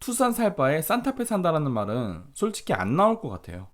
투싼 살 바에 산타페 산다라는 말은 솔직히 안 나올 것 같아요.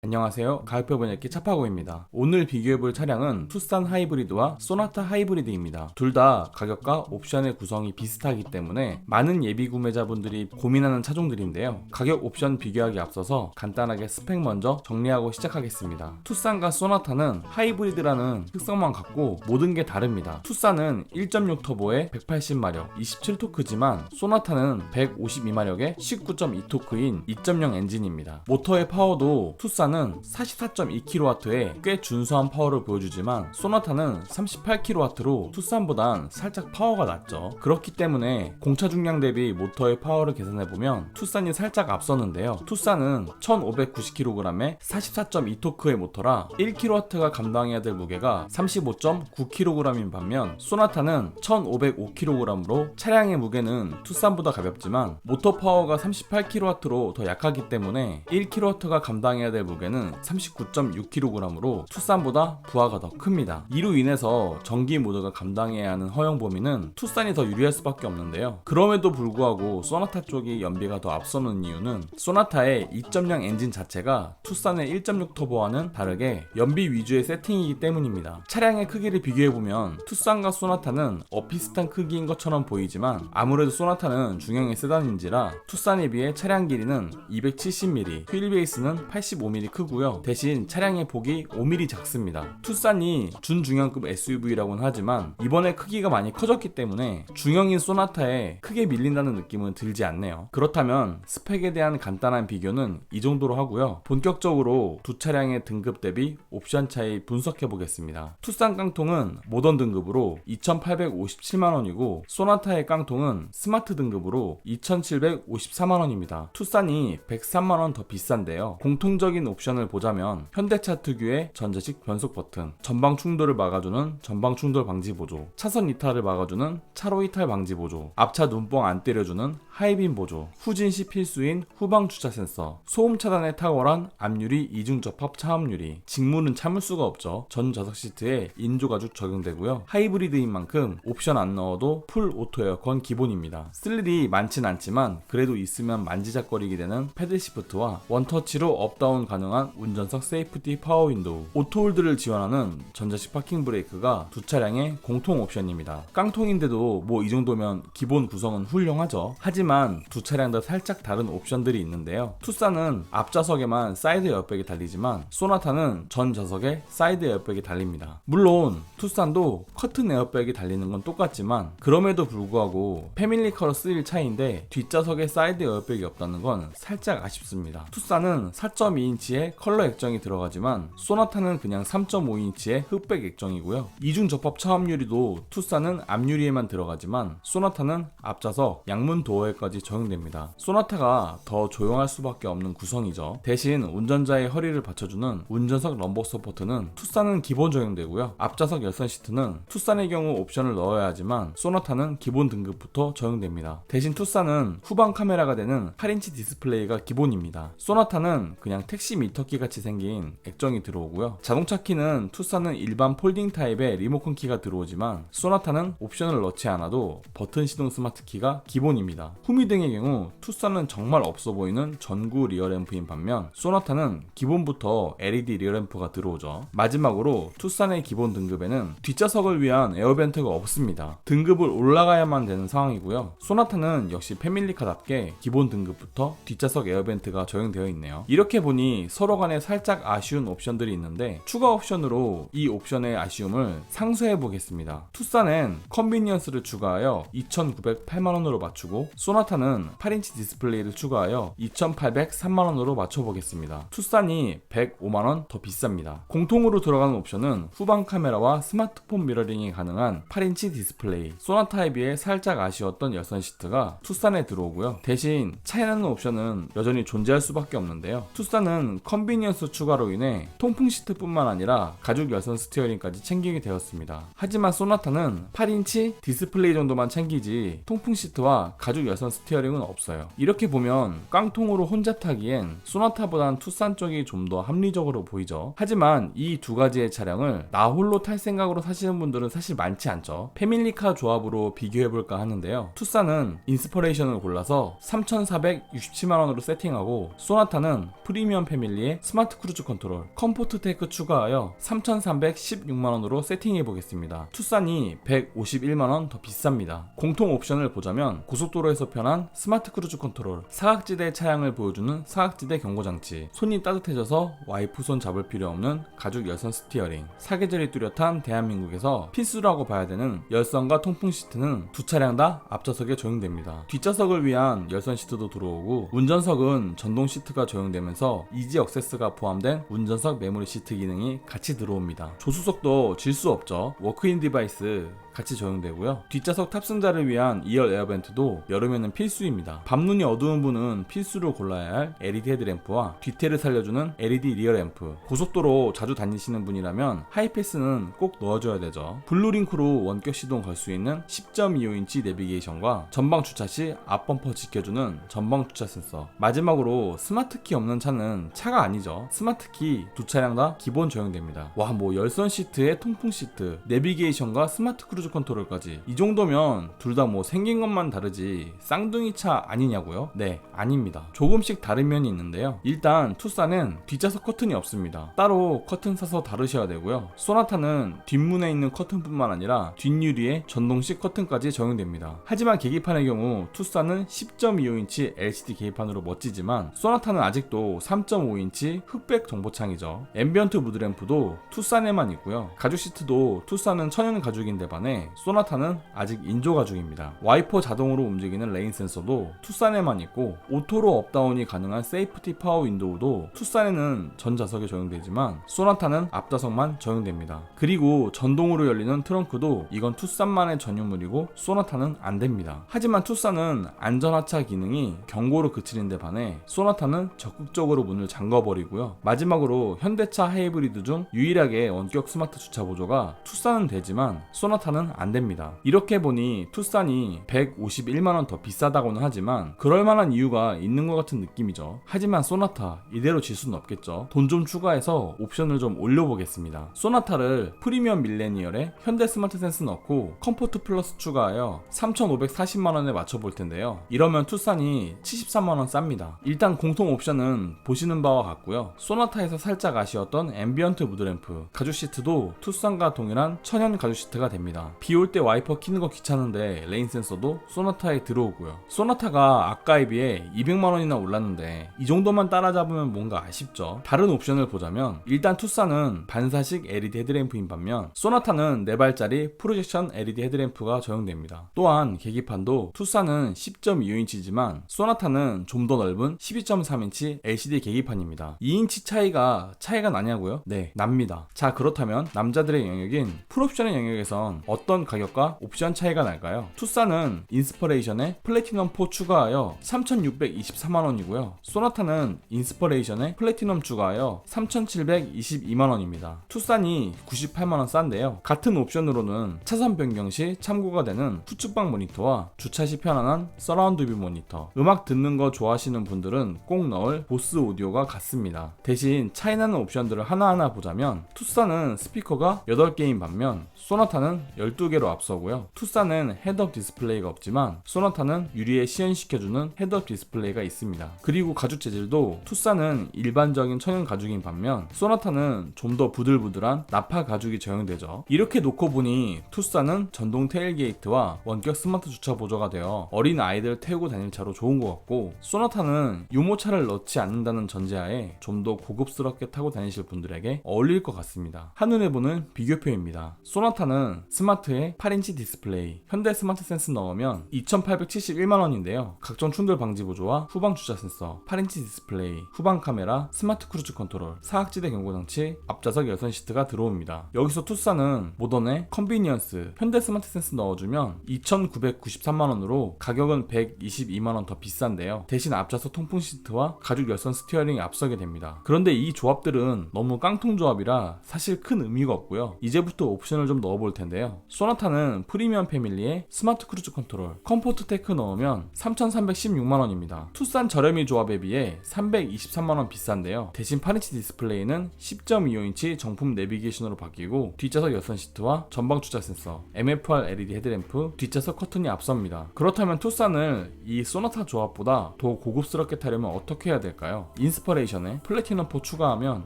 안녕하세요. 가격표 번역기 차파고입니다. 오늘 비교해볼 차량은 투싼 하이브리드와 소나타 하이브리드입니다. 둘 다 가격과 옵션의 구성이 비슷하기 때문에 많은 예비 구매자분들이 고민하는 차종들인데요. 가격 옵션 비교하기 앞서서 간단하게 스펙 먼저 정리하고 시작하겠습니다. 투싼과 소나타는 하이브리드라는 특성만 갖고 모든 게 다릅니다. 투싼은 1.6 터보에 180마력, 27토크지만 소나타는 152마력에 19.2토크인 2.0 엔진입니다. 모터의 파워도 투싼은 44.2kW에 꽤 준수한 파워를 보여주지만 소나타는 38kW로 투싼보단 살짝 파워가 낮죠. 그렇기 때문에 공차 중량 대비 모터의 파워를 계산해보면 투싼이 살짝 앞서는데요. 투싼은 1590kg에 44.2토크의 모터라 1kW가 감당해야 될 무게가 35.9kg인 반면 소나타는 1505kg으로 차량의 무게는 투싼보다 가볍지만 모터 파워가 38kW로 더 약하기 때문에 1kW가 감당해야 될 무게는 39.6kg으로 투싼보다 부하가 더 큽니다. 이로 인해서 전기 모드가 감당해야 하는 허용 범위는 투싼이 더 유리할 수밖에 없는데요. 그럼에도 불구하고 소나타 쪽이 연비가 더 앞서는 이유는 소나타의 2.0 엔진 자체가 투싼의 1.6 터보와는 다르게 연비 위주의 세팅이기 때문입니다. 차량의 크기를 비교해보면 투싼과 소나타는 비슷한 크기인 것처럼 보이지만 아무래도 소나타는 중형의 세단인지라 투싼에 비해 차량 길이는 270mm, 휠 베이스는 85mm 크고요. 대신 차량의 폭이 5mm 작습니다. 투싼이 준중형급 SUV라고는 하지만 이번에 크기가 많이 커졌기 때문에 중형인 소나타에 크게 밀린다는 느낌은 들지 않네요. 그렇다면 스펙에 대한 간단한 비교는 이 정도로 하고요. 본격적으로 두 차량의 등급 대비 옵션 차이 분석해 보겠습니다. 투싼 깡통은 모던 등급으로 2,857만원이고 소나타의 깡통은 스마트 등급으로 2,754만원입니다. 투싼이 103만원 더 비싼데요. 공통적인 옵션을 보자면 현대차 특유의 전자식 변속 버튼, 전방 충돌을 막아주는 전방 충돌 방지 보조, 차선 이탈을 막아주는 차로 이탈 방지 보조, 앞차 눈뻥 안 때려주는 하이빔 보조, 후진 시 필수인 후방 주차 센서, 소음 차단에 탁월한 앞유리 이중 접합 차음유리, 직물은 참을 수가 없죠. 전 좌석 시트에 인조 가죽 적용되고요. 하이브리드인 만큼 옵션 안 넣어도 풀 오토 에어컨 기본입니다. 쓸 일이 많진 않지만 그래도 있으면 만지작거리게 되는 패들 시프트와 원터치로 업다운 가능한 운전석 세이프티 파워 윈도우, 오토홀드를 지원하는 전자식 파킹 브레이크가 두 차량의 공통 옵션입니다. 깡통인데도 뭐 이 정도면 기본 구성은 훌륭하죠. 하지만 두 차량 다 살짝 다른 옵션들이 있는데요. 투싼은 앞좌석에만 사이드 에어백이 달리지만 소나타는 전 좌석에 사이드 에어백이 달립니다. 물론 투싼도 커튼 에어백이 달리는 건 똑같지만 그럼에도 불구하고 패밀리카로 쓰일 차이인데 뒷좌석에 사이드 에어백이 없다는 건 살짝 아쉽습니다. 투싼은 4.2인치의 컬러 액정이 들어가지만 소나타는 그냥 3.5인치의 흑백 액정이고요. 이중 접합 차음유리도 투싼은 앞유리에만 들어가지만 소나타는 앞좌석, 양문 도어에까지 적용됩니다. 소나타가 더 조용할 수밖에 없는 구성이죠. 대신 운전자의 허리를 받쳐주는 운전석 럼버 서포트는 투싼은 기본 적용되고요. 앞좌석 열선 시트는 투싼의 경우 옵션을 넣어야 하지만 소나타는 기본 등급부터 적용됩니다. 대신 투싼은 후방 카메라가 되는 8인치 디스플레이가 기본입니다. 소나타는 그냥 택시 미터키 같이 생긴 액정이 들어오고요. 자동차 키는 투싼은 일반 폴딩 타입의 리모컨 키가 들어오지만 소나타는 옵션을 넣지 않아도 버튼 시동 스마트 키가 기본입니다. 후미등의 경우 투싼은 정말 없어 보이는 전구 리어램프인 반면 소나타는 기본부터 LED 리어램프가 들어오죠. 마지막으로 투싼의 기본 등급에는 뒷좌석을 위한 에어벤트가 없습니다. 등급을 올라가야만 되는 상황이고요. 소나타는 역시 패밀리카답게 기본 등급부터 뒷좌석 에어벤트가 적용되어 있네요. 이렇게 보니 서로 간에 살짝 아쉬운 옵션들이 있는데 추가 옵션으로 이 옵션의 아쉬움을 상쇄해 보겠습니다. 투싼엔 컨비니언스를 추가하여 2,908만원으로 맞추고 소나타는 8인치 디스플레이를 추가하여 2,803만원으로 맞춰보겠습니다. 투싼이 105만원 더 비쌉니다. 공통으로 들어가는 옵션은 후방 카메라와 스마트폰 미러링이 가능한 8인치 디스플레이, 소나타에 비해 살짝 아쉬웠던 열선 시트가 투싼에 들어오고요. 대신 차이나는 옵션은 여전히 존재할 수밖에 없는데요. 투싼은 컨비니언스 추가로 인해 통풍 시트뿐만 아니라 가죽 열선 스티어링까지 챙기게 되었습니다. 하지만 소나타는 8인치 디스플레이 정도만 챙기지 통풍 시트와 가죽 열선 열선 스티어링은 없어요. 이렇게 보면 깡통으로 혼자 타기엔 소나타보단 투싼 쪽이 좀 더 합리적으로 보이죠. 하지만 이 두 가지의 차량을 나 홀로 탈 생각으로 사시는 분들은 사실 많지 않죠. 패밀리카 조합으로 비교해볼까 하는데요. 투싼은 인스퍼레이션을 골라서 3,467만원으로 세팅하고, 소나타는 프리미엄 패밀리에 스마트 크루즈 컨트롤, 컴포트 테크 추가하여 3,316만원으로 세팅해보겠습니다. 투싼이 151만원 더 비쌉니다. 공통 옵션을 보자면 고속도로에서 편한 스마트 크루즈 컨트롤, 사각지대 차량을 보여주는 사각지대 경고장치, 손이 따뜻해져서 와이프 손 잡을 필요 없는 가죽 열선 스티어링, 사계절이 뚜렷한 대한민국에서 필수라고 봐야 되는 열선과 통풍 시트는 두 차량 다 앞좌석에 적용됩니다. 뒷좌석을 위한 열선 시트도 들어오고, 운전석은 전동 시트가 적용되면서 이지 액세스가 포함된 운전석 메모리 시트 기능이 같이 들어옵니다. 조수석도 질 수 없죠. 워크인 디바이스 같이 적용되고요. 뒷좌석 탑승자를 위한 2열 에어벤트도 여름에는 필수입니다. 밤눈이 어두운 분은 필수로 골라야 할 LED 헤드램프와 뒤태를 살려주는 LED 리어 램프, 고속도로 자주 다니시는 분이라면 하이패스는 꼭 넣어줘야 되죠. 블루링크로 원격 시동 걸 수 있는 10.25인치 내비게이션과 전방 주차 시 앞범퍼 지켜주는 전방 주차 센서, 마지막으로 스마트키 없는 차는 차가 아니죠. 스마트키 두 차량 다 기본 적용됩니다. 와, 뭐 열선 시트에 통풍 시트, 내비게이션과 스마트 크루즈 컨트롤까지, 이 정도면 둘 다 뭐 생긴 것만 다르지 쌍둥이 차 아니냐고요? 네, 아닙니다. 조금씩 다른 면이 있는데요. 일단 투싼은 뒷좌석 커튼이 없습니다. 따로 커튼 사서 다루셔야 되고요. 소나타는 뒷문에 있는 커튼뿐만 아니라 뒷유리에 전동식 커튼까지 적용됩니다. 하지만 계기판의 경우 투싼은 10.25인치 LCD 계기판으로 멋지지만 소나타는 아직도 3.5인치 흑백 정보창이죠. 앰비언트 무드램프도 투싼에만 있고요. 가죽 시트도 투싼은 천연 가죽인데 반해 소나타는 아직 인조 가죽입니다. 와이퍼 자동으로 움직이는 레인 센서도 투싼에만 있고, 오토로 업다운이 가능한 세이프티 파워 윈도우도 투싼에는 전 좌석에 적용되지만 소나타는 앞좌석만 적용됩니다. 그리고 전동으로 열리는 트렁크도 이건 투싼만의 전유물이고 소나타는 안됩니다. 하지만 투싼은 안전하차 기능이 경고로 그치는데 반해 소나타는 적극적으로 문을 잠궈버리고요. 마지막으로 현대차 하이브리드 중 유일하게 원격 스마트 주차 보조가 투싼은 되지만 소나타는 안됩니다. 이렇게 보니 투싼이 151만원 더 비싸다고는 하지만 그럴만한 이유가 있는 것 같은 느낌이죠. 하지만 소나타 이대로 질 수는 없겠죠. 돈 좀 추가해서 옵션을 좀 올려보겠습니다. 소나타를 프리미엄 밀레니얼에 현대 스마트 센스 넣고 컴포트 플러스 추가하여 3,540만원에 맞춰볼 텐데요. 이러면 투싼이 73만원 쌉니다. 일단 공통 옵션은 보시는 바와 같고요. 소나타에서 살짝 아쉬웠던 앰비언트 무드램프, 가죽 시트도 투싼과 동일한 천연 가죽 시트가 됩니다. 비 올 때 와이퍼 키는 거 귀찮은데 레인 센서도 소나타에 들어오고요. 소나타가 아까에 비해 200만원이나 올랐는데 이 정도만 따라잡으면 뭔가 아쉽죠. 다른 옵션을 보자면 일단 투싼은 반사식 LED 헤드램프인 반면 소나타는 4발짜리 프로젝션 LED 헤드램프가 적용됩니다. 또한 계기판도 투싼은 10.25인치지만 소나타는 좀 더 넓은 12.3인치 LCD 계기판입니다. 2인치 차이가 나냐고요? 네, 납니다. 자, 그렇다면 남자들의 영역인 풀옵션의 영역에선 어떤 가격과 옵션 차이가 날까요? 투싼은 인스퍼레이션에 플래티넘 4 추가하여 3,623만원이고요. 소나타는 인스퍼레이션에 플래티넘 추가하여 3,722만원입니다. 투싼이 98만원 싼데요. 같은 옵션으로는 차선 변경 시 참고가 되는 후측방 모니터와 주차 시 편안한 서라운드 뷰 모니터, 음악 듣는 거 좋아하시는 분들은 꼭 넣을 보스 오디오가 같습니다. 대신 차이 나는 옵션들을 하나하나 보자면 투싼은 스피커가 8개인 반면 소나타는 12개로 앞서고요. 투싼은 헤드업 디스플레이가 없지만 소나타는 유리에 시연시켜주는 헤드업 디스플레이가 있습니다. 그리고 가죽 재질도 투싼은 일반적인 천연 가죽인 반면 소나타는 좀 더 부들부들한 나파 가죽이 적용되죠. 이렇게 놓고 보니 투싼은 전동 테일게이트와 원격 스마트 주차 보조가 되어 어린 아이들 태우고 다닐 차로 좋은 것 같고, 소나타는 유모차를 넣지 않는다는 전제하에 좀 더 고급스럽게 타고 다니실 분들에게 어울릴 것 같습니다. 한눈에 보는 비교표입니다. 소나타는 스마트에 8인치 디스플레이, 현대 스마트 센스 넣으면 2,871만원인데요. 각종 충돌 방지 보조와 후방 주차 센서, 8인치 디스플레이, 후방 카메라, 스마트 크루즈 컨트롤, 사각지대 경고장치, 앞좌석 열선 시트가 들어옵니다. 여기서 투싼은 모던에 컨비니언스, 현대 스마트 센스 넣어주면 2,993만원으로 가격은 122만원 더 비싼데요. 대신 앞좌석 통풍 시트와 가죽 열선 스티어링이 앞서게 됩니다. 그런데 이 조합들은 너무 깡통 조합이라 사실 큰 의미가 없고요. 이제부터 옵션을 좀 넣어볼 텐데요. 소나타는 프리미엄 패밀리에 스마트 크루즈 컨트롤, 컴포트 테크 넣으면 3,316만원입니다. 투싼 저렴이 조합에 비해 323만원 비싼데요. 대신 파니치 디스플레이는 10.25인치 정품 내비게이션으로 바뀌고 뒷좌석 여선 시트와 전방 주차 센서, MFR LED 헤드램프, 뒷좌석 커튼이 앞섭니다. 그렇다면 투싼을 이 소나타 조합보다 더 고급스럽게 타려면 어떻게 해야 될까요? 인스퍼레이션에 플래티넘 4 추가하면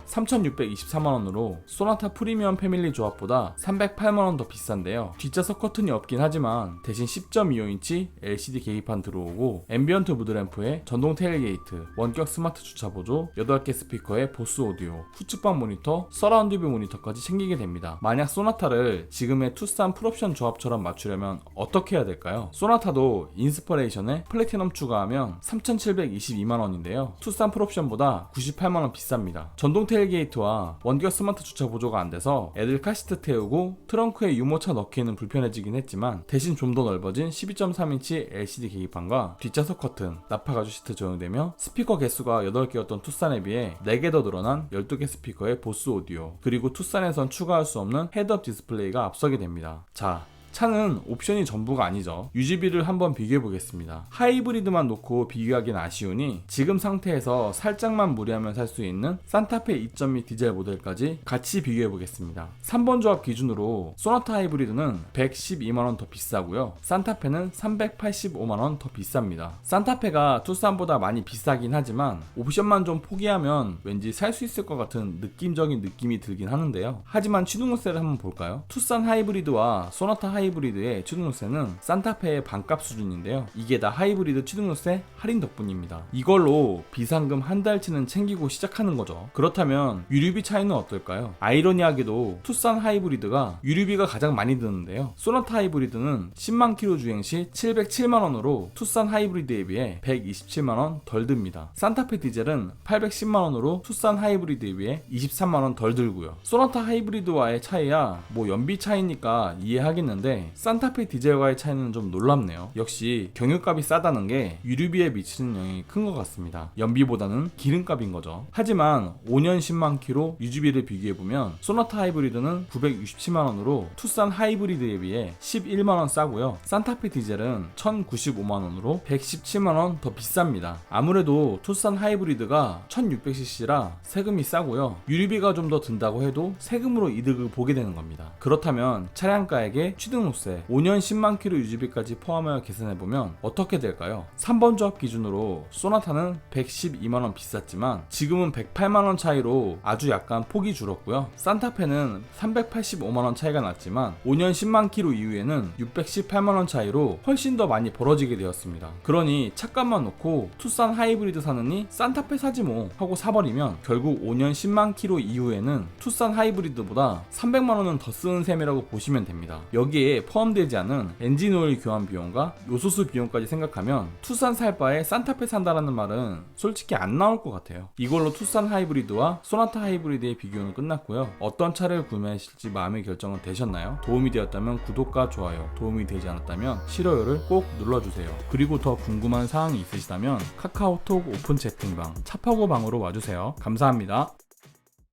3,624만원으로 소나타 프리미엄 패밀리 조합보다 308만원 더 비싼데요. 뒷좌석 커튼이 없긴 하지만 대신 10.25인치 LCD 계기판 들어오고 앰비언트 무드램프에 전동 테일게이트, 원격 스마트 주차 보조, 8개 스피커에 보스 오디오, 후측방 모니터, 서라운드 뷰 모니터까지 챙기게 됩니다. 만약 소나타를 지금의 투싼 풀옵션 조합처럼 맞추려면 어떻게 해야 될까요? 소나타도 인스퍼레이션에 플래티넘 추가하면 3,722만원인데요. 투싼 풀옵션보다 98만원 비쌉니다. 전동 테일게이트와 원격 스마트 주차 보조가 안 돼서 애들 카시트 태우고 트렁크에 유모차 넣기에는 불편해지긴 했지만 대신 좀 더 넓어진 12.3인치 LCD 계기판과 뒷좌석 커튼, 나파 가죽 시트 적용되며 스피커 개수가 8개였던 투싼에 비해 4개 더 늘어난 12개 스피커의 보스 오디오, 그리고 투싼에선 추가할 수 없는 헤드업 디스플레이가 앞서게 됩니다. 자, 차는 옵션이 전부가 아니죠. 유지비를 한번 비교해 보겠습니다. 하이브리드만 놓고 비교하기는 아쉬우니 지금 상태에서 살짝만 무리하면 살 수 있는 산타페 2.2 디젤 모델까지 같이 비교해 보겠습니다. 3번 조합 기준으로 소나타 하이브리드는 112만원 더 비싸고요. 산타페는 385만원 더 비쌉니다. 산타페가 투싼보다 많이 비싸긴 하지만 옵션만 좀 포기하면 왠지 살 수 있을 것 같은 느낌적인 느낌이 들긴 하는데요. 하지만 취등록세를 한번 볼까요? 투싼 하이브리드와 소나타 하이브리드의 취등록세는 산타페의 반값 수준인데요. 이게 다 하이브리드 취등록세 할인 덕분입니다. 이걸로 비상금 한 달치는 챙기고 시작하는 거죠. 그렇다면 유류비 차이는 어떨까요? 아이러니하게도 투싼 하이브리드가 유류비가 가장 많이 드는데요. 소나타 하이브리드는 10만 킬로 주행 시 707만원으로 투싼 하이브리드에 비해 127만원 덜 듭니다. 산타페 디젤은 810만원으로 투싼 하이브리드에 비해 23만원 덜 들고요. 소나타 하이브리드와의 차이야 뭐 연비 차이니까 이해하겠는데 산타페 디젤과의 차이는 좀 놀랍네요. 역시 경유값이 싸다는 게 유류비에 미치는 영향이 큰 것 같습니다. 연비보다는 기름값인 거죠. 하지만 5년 10만 킬로 유지비를 비교해보면 소나타 하이브리드는 967만원으로 투싼 하이브리드에 비해 11만원 싸고요. 산타페 디젤은 1095만원으로 117만원 더 비쌉니다. 아무래도 투싼 하이브리드가 1600cc라 세금이 싸고요. 유류비가 좀 더 든다고 해도 세금으로 이득을 보게 되는 겁니다. 그렇다면 차량가액에 취등록세, 5년 10만 킬로 유지비까지 포함하여 계산해보면 어떻게 될까요? 3번 조합 기준으로 소나타는 112만원 비쌌지만 지금은 108만원 차이로 아주 약간 폭이 줄었고요. 산타페는 385만원 차이가 났지만 5년 10만 킬로 이후에는 618만원 차이로 훨씬 더 많이 벌어지게 되었습니다. 그러니 차값만 놓고 투싼 하이브리드 사느니 산타페 사지 뭐 하고 사버리면 결국 5년 10만 킬로 이후에는 투싼 하이브리드보다 300만원은 더 쓰는 셈이라고 보시면 됩니다. 여기에 포함되지 않은 엔진 오일 교환 비용과 요소수 비용까지 생각하면 투싼 살 바에 산타페 산다라는 말은 솔직히 안 나올 것 같아요. 이걸로 투싼 하이브리드와 소나타 하이브리드의 비교는 끝났고요. 어떤 차를 구매하실지 마음의 결정은 되셨나요? 도움이 되었다면 구독과 좋아요, 도움이 되지 않았다면 싫어요를 꼭 눌러주세요. 그리고 더 궁금한 사항이 있으시다면 카카오톡 오픈 채팅방 차파고방으로 와주세요. 감사합니다.